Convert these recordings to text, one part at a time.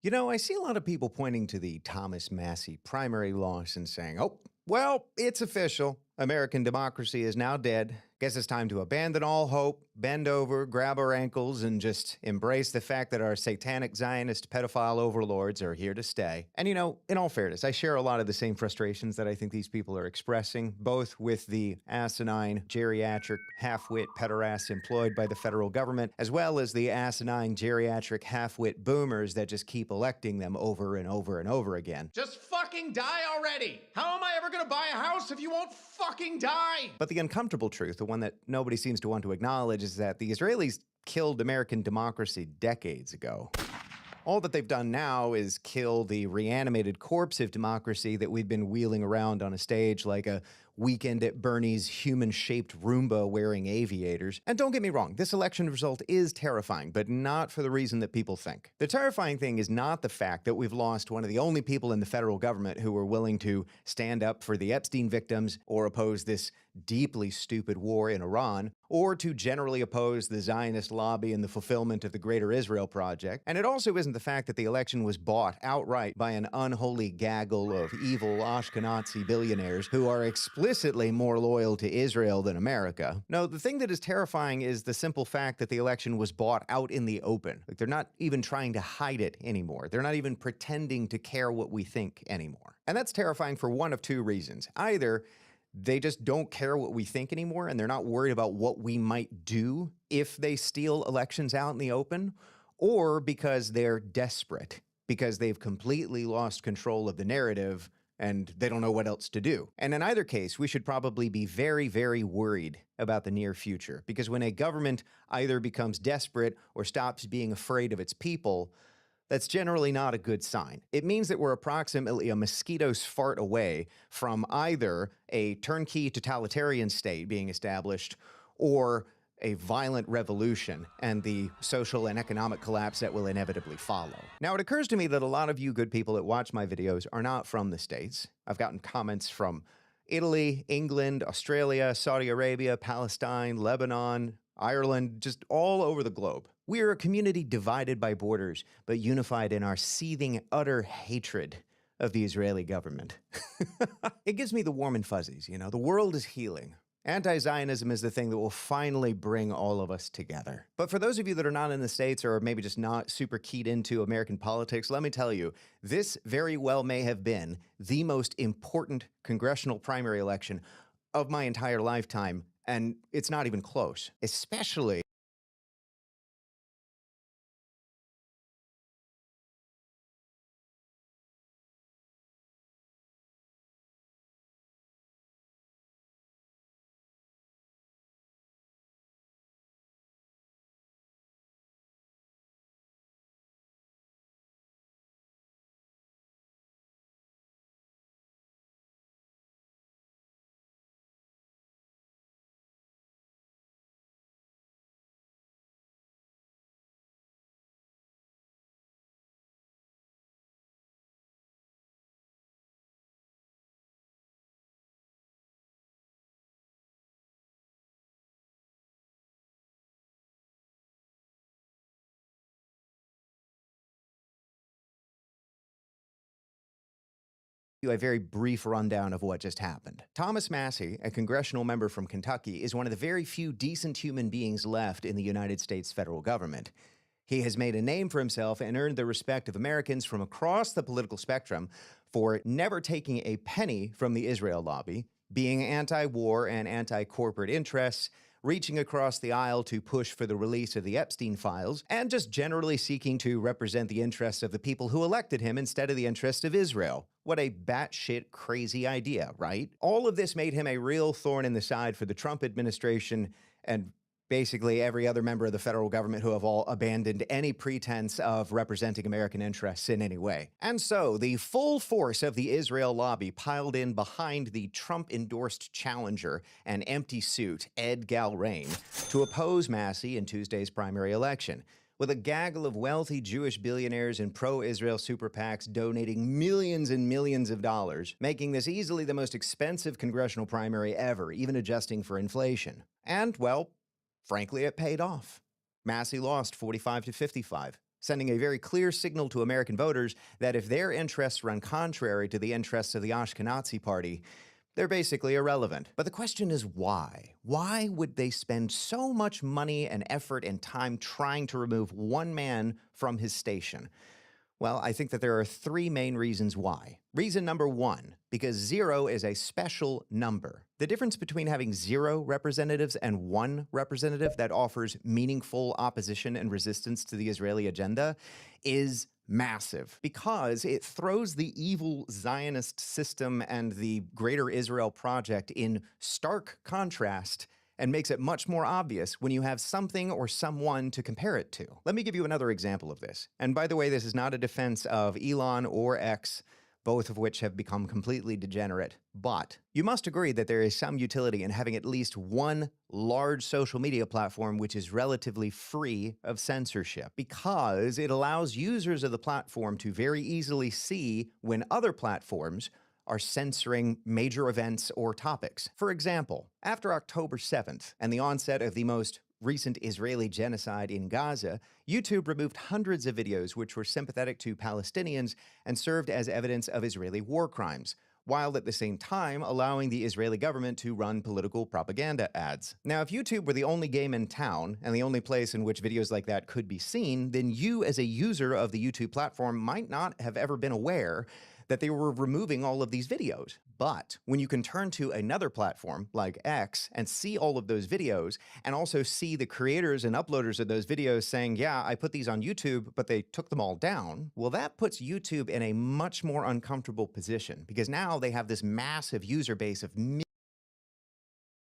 You know, I see a lot of people pointing to the Thomas Massey primary loss and saying, oh, well, it's official. American democracy is now dead. Guess it's time to abandon all hope, bend over, grab our ankles, and just embrace the fact that our satanic Zionist pedophile overlords are here to stay. And you know, in all fairness, I share a lot of the same frustrations that I think these people are expressing, both with the asinine, geriatric, half-wit pederasts employed by the federal government, as well as the asinine, geriatric, half-wit boomers that just keep electing them over and over and over again. Just fucking die already! How am I ever gonna buy a house if you won't fucking die? But the uncomfortable truth, the one that nobody seems to want to acknowledge, is that the Israelis killed American democracy decades ago. All that they've done now is kill the reanimated corpse of democracy that we've been wheeling around on a stage like a Weekend at Bernie's human-shaped Roomba wearing aviators. And don't get me wrong, this election result is terrifying, but not for the reason that people think. The terrifying thing is not the fact that we've lost one of the only people in the federal government who were willing to stand up for the Epstein victims or oppose this deeply stupid war in Iran, or to generally oppose the Zionist lobby and the fulfillment of the Greater Israel Project. And it also isn't the fact that the election was bought outright by an unholy gaggle of evil Ashkenazi billionaires who are explicitly more loyal to Israel than America. No, the thing that is terrifying is the simple fact that the election was bought out in the open. Like, they're not even trying to hide it anymore. They're not even pretending to care what we think anymore. And that's terrifying for one of two reasons. Either they just don't care what we think anymore, and they're not worried about what we might do if they steal elections out in the open, or because they're desperate, because they've completely lost control of the narrative and they don't know what else to do. And in either case, we should probably be very, very worried about the near future, because when a government either becomes desperate or stops being afraid of its people, that's generally not a good sign. It means that we're approximately a mosquito's fart away from either a turnkey totalitarian state being established or a violent revolution and the social and economic collapse that will inevitably follow. Now, it occurs to me that a lot of you good people that watch my videos are not from the States. I've gotten comments from Italy, England, Australia, Saudi Arabia, Palestine, Lebanon, Ireland, just all over the globe. We are a community divided by borders, but unified in our seething, utter hatred of the Israeli government. It gives me the warm and fuzzies, you know? The world is healing. Anti-Zionism is the thing that will finally bring all of us together. But for those of you that are not in the States or maybe just not super keyed into American politics, let me tell you, this very well may have been the most important congressional primary election of my entire lifetime, and it's not even close, especially a very brief rundown of what just happened. Thomas Massie, a congressional member from Kentucky, is one of the very few decent human beings left in the United States federal government. He has made a name for himself and earned the respect of Americans from across the political spectrum for never taking a penny from the Israel lobby, being anti-war and anti-corporate interests, reaching across the aisle to push for the release of the Epstein files, and just generally seeking to represent the interests of the people who elected him instead of the interests of Israel. What a batshit crazy idea, right? All of this made him a real thorn in the side for the Trump administration and basically every other member of the federal government who have all abandoned any pretense of representing American interests in any way. And so, the full force of the Israel lobby piled in behind the Trump-endorsed challenger, an empty suit, Ed Galrain, to oppose Massie in Tuesday's primary election, with a gaggle of wealthy Jewish billionaires and pro-Israel super PACs donating millions and millions of dollars, making this easily the most expensive congressional primary ever, even adjusting for inflation. And, well, frankly, it paid off. Massie lost 45 to 55, sending a very clear signal to American voters that if their interests run contrary to the interests of the Ashkenazi party, They're basically irrelevant. But the question is why? Why would they spend so much money and effort and time trying to remove one man from his station? Well, I think that there are three main reasons why. Reason number one, because 0 is a special number. The difference between having 0 representatives and 1 representative that offers meaningful opposition and resistance to the Israeli agenda is massive, because it throws the evil Zionist system and the Greater Israel Project in stark contrast and makes it much more obvious when you have something or someone to compare it to. Let me give you another example of this. And by the way, this is not a defense of Elon or X, both of which have become completely degenerate. But you must agree that there is some utility in having at least one large social media platform which is relatively free of censorship, because it allows users of the platform to very easily see when other platforms are censoring major events or topics. For example, after October 7th and the onset of the most recent Israeli genocide in Gaza, YouTube removed hundreds of videos which were sympathetic to Palestinians and served as evidence of Israeli war crimes, while at the same time allowing the Israeli government to run political propaganda ads. Now, if YouTube were the only game in town and the only place in which videos like that could be seen, then you as a user of the YouTube platform might not have ever been aware that they were removing all of these videos. But when you can turn to another platform like X and see all of those videos, and also see the creators and uploaders of those videos saying, yeah, I put these on YouTube, but they took them all down, well, that puts YouTube in a much more uncomfortable position, because now they have this massive user base of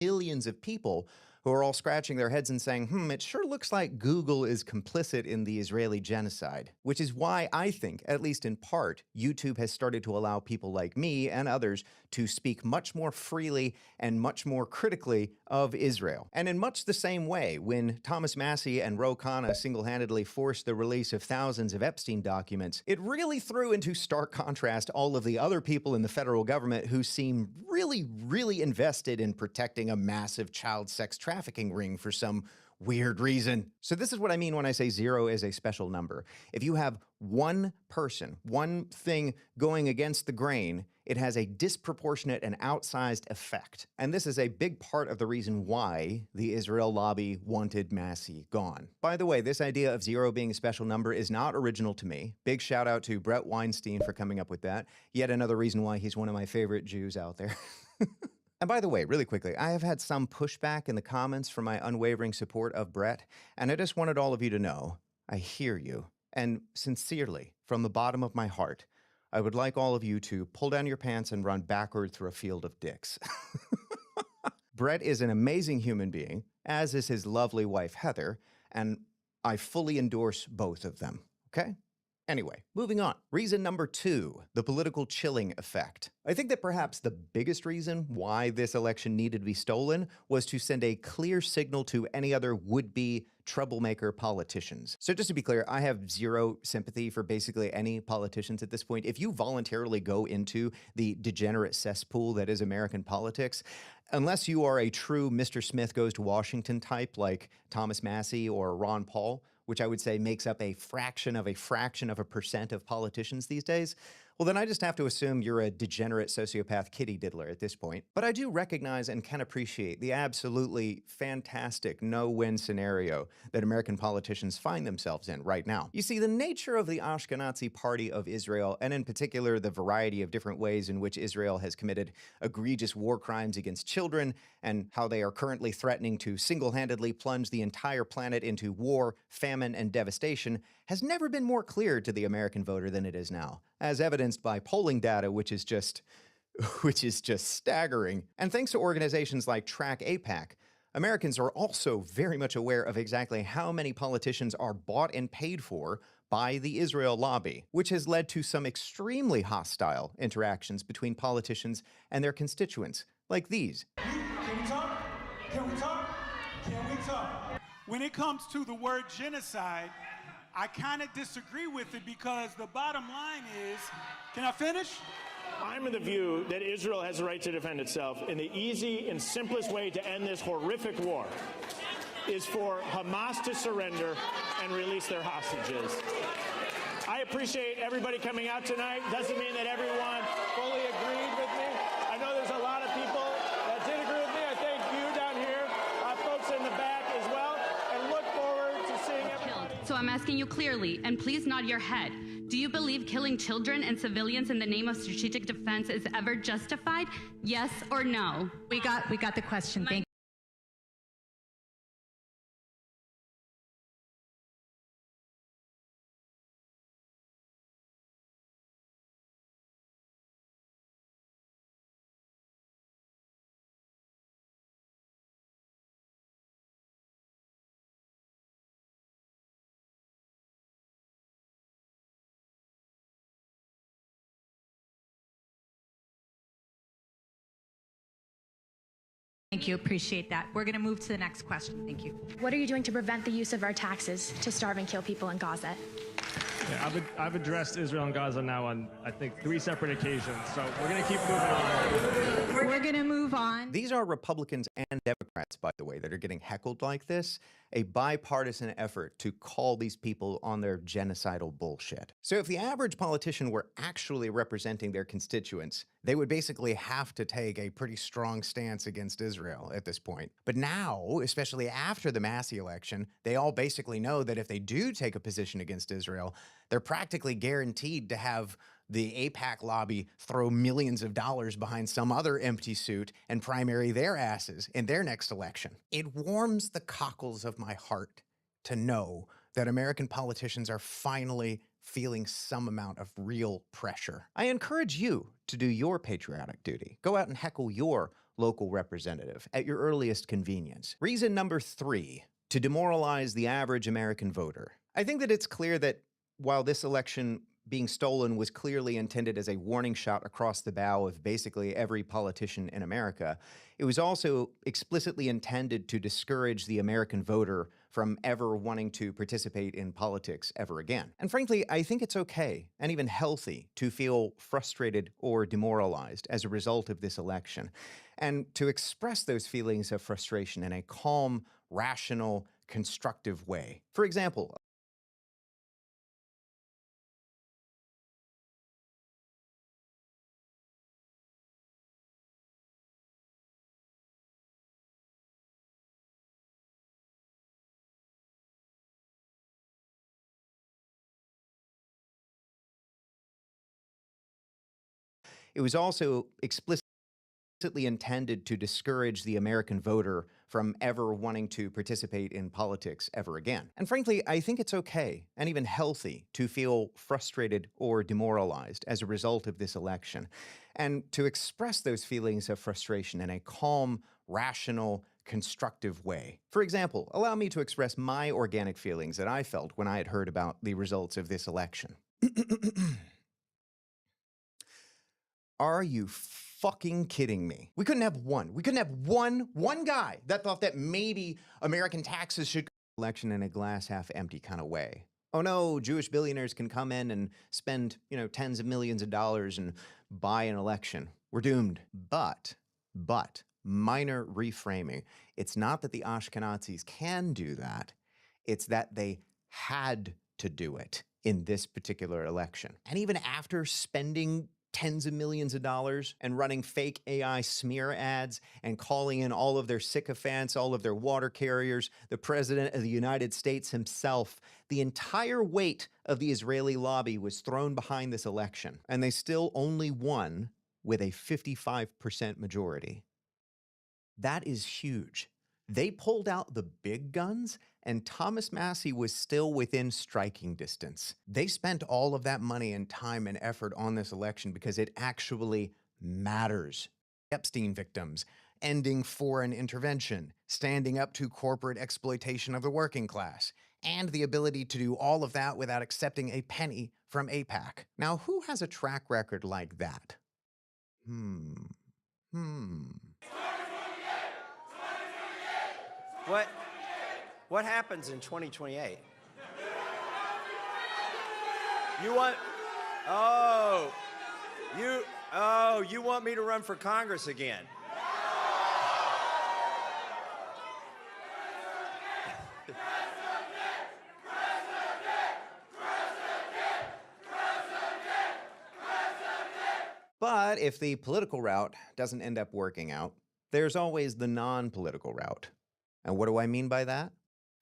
millions of people who are all scratching their heads and saying, it sure looks like Google is complicit in the Israeli genocide. Which is why I think, at least in part, YouTube has started to allow people like me and others to speak much more freely and much more critically of Israel. And in much the same way, when Thomas Massie and Ro Khanna single-handedly forced the release of thousands of Epstein documents, it really threw into stark contrast all of the other people in the federal government who seem really invested in protecting a massive child sex trafficking ring for some weird reason. So this is what I mean when I say 0 is a special number. If you have one person, one thing going against the grain, it has a disproportionate and outsized effect. And this is a big part of the reason why the Israel lobby wanted Massie gone. By the way, this idea of 0 being a special number is not original to me. Big shout out to Brett Weinstein for coming up with that. Yet another reason why he's one of my favorite Jews out there. And by the way, really quickly, I have had some pushback in the comments for my unwavering support of Brett, and I just wanted all of you to know, I hear you. And sincerely, from the bottom of my heart, I would like all of you to pull down your pants and run backward through a field of dicks. Brett is an amazing human being, as is his lovely wife, Heather, and I fully endorse both of them, okay? Anyway, moving on. Reason number 2, the political chilling effect. I think that perhaps the biggest reason why this election needed to be stolen was to send a clear signal to any other would-be troublemaker politicians. So just to be clear, I have zero sympathy for basically any politicians at this point. If you voluntarily go into the degenerate cesspool that is American politics, unless you are a true Mr. Smith Goes to Washington type like Thomas Massie or Ron Paul, which I would say makes up a fraction of a percent of politicians these days, well, then I just have to assume you're a degenerate sociopath kitty diddler at this point. But I do recognize and can appreciate the absolutely fantastic no-win scenario that American politicians find themselves in right now. You see, the nature of the Ashkenazi Party of Israel, and in particular the variety of different ways in which Israel has committed egregious war crimes against children, and how they are currently threatening to single-handedly plunge the entire planet into war, famine, and devastation, has never been more clear to the American voter than it is now, as evidenced by polling data, which is just staggering. And thanks to organizations like Track APAC, Americans are also very much aware of exactly how many politicians are bought and paid for by the Israel lobby, which has led to some extremely hostile interactions between politicians and their constituents, like these. Can we talk? Can we talk? Can we talk? When it comes to the word genocide, I kind of disagree with it, because the bottom line is, can I finish? I'm of the view that Israel has the right to defend itself, and the easy and simplest way to end this horrific war is for Hamas to surrender and release their hostages. I appreciate everybody coming out tonight. Doesn't mean that everyone fully agreed with me. I know there's a lot of people So I'm asking you clearly, and please nod your head. Do you believe killing children and civilians in the name of strategic defense is ever justified? Yes or no? We got the question. Thank you. Thank you. Appreciate that. We're going to move to the next question. Thank you. What are you doing to prevent the use of our taxes to starve and kill people in Gaza? Yeah, I've addressed Israel and Gaza now on, I think, 3 separate occasions. So we're going to keep moving on. We're going to move on. These are Republicans and Democrats, by the way, that are getting heckled like this. A bipartisan effort to call these people on their genocidal bullshit. So if the average politician were actually representing their constituents, they would basically have to take a pretty strong stance against Israel at this point. But now, especially after the Massey election, they all basically know that if they do take a position against Israel, they're practically guaranteed to have the AIPAC lobby throw millions of dollars behind some other empty suit and primary their asses in their next election. It warms the cockles of my heart to know that American politicians are finally feeling some amount of real pressure. I encourage you to do your patriotic duty. Go out and heckle your local representative at your earliest convenience. Reason number 3, to demoralize the average American voter. I think that it's clear that while this election being stolen was clearly intended as a warning shot across the bow of basically every politician in America, it was also explicitly intended to discourage the American voter from ever wanting to participate in politics ever again. And frankly, I think it's okay and even healthy to feel frustrated or demoralized as a result of this election, and to express those feelings of frustration in a calm, rational, constructive way. For example, it was also explicitly intended to discourage the American voter from ever wanting to participate in politics ever again. And frankly, I think it's okay and even healthy to feel frustrated or demoralized as a result of this election, and to express those feelings of frustration in a calm, rational, constructive way. For example, allow me to express my organic feelings that I felt when I had heard about the results of this election. Are you fucking kidding me? We couldn't have one. We couldn't have one guy that thought that maybe American taxes should election in a glass half empty kind of way. Oh no, Jewish billionaires can come in and spend, tens of millions of dollars and buy an election. We're doomed. But, minor reframing. It's not that the Ashkenazis can do that. It's that they had to do it in this particular election. And even after spending tens of millions of dollars and running fake AI smear ads and calling in all of their sycophants, all of their water carriers, the president of the United States himself, the entire weight of the Israeli lobby was thrown behind this election, and they still only won with a 55% majority. That is huge. They pulled out the big guns, and Thomas Massey was still within striking distance. They spent all of that money and time and effort on this election because it actually matters. Epstein victims, ending foreign intervention, standing up to corporate exploitation of the working class, and the ability to do all of that without accepting a penny from AIPAC. Now, who has a track record like that? What happens in 2028? You want me to run for Congress again? But if the political route doesn't end up working out, there's always the non-political route. And what do I mean by that?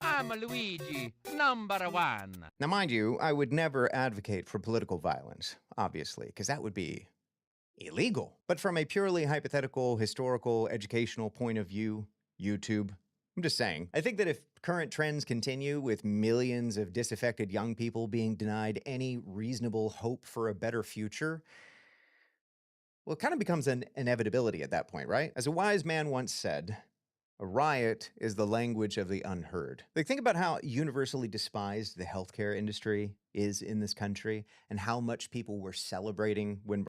I'm Luigi, #1. Now, mind you, I would never advocate for political violence, obviously, because that would be illegal. But from a purely hypothetical, historical, educational point of view, YouTube, I'm just saying, I think that if current trends continue with millions of disaffected young people being denied any reasonable hope for a better future, well, it kind of becomes an inevitability at that point, right? As a wise man once said, a riot is the language of the unheard. Like, think about how universally despised the healthcare industry is in this country and how much people were celebrating when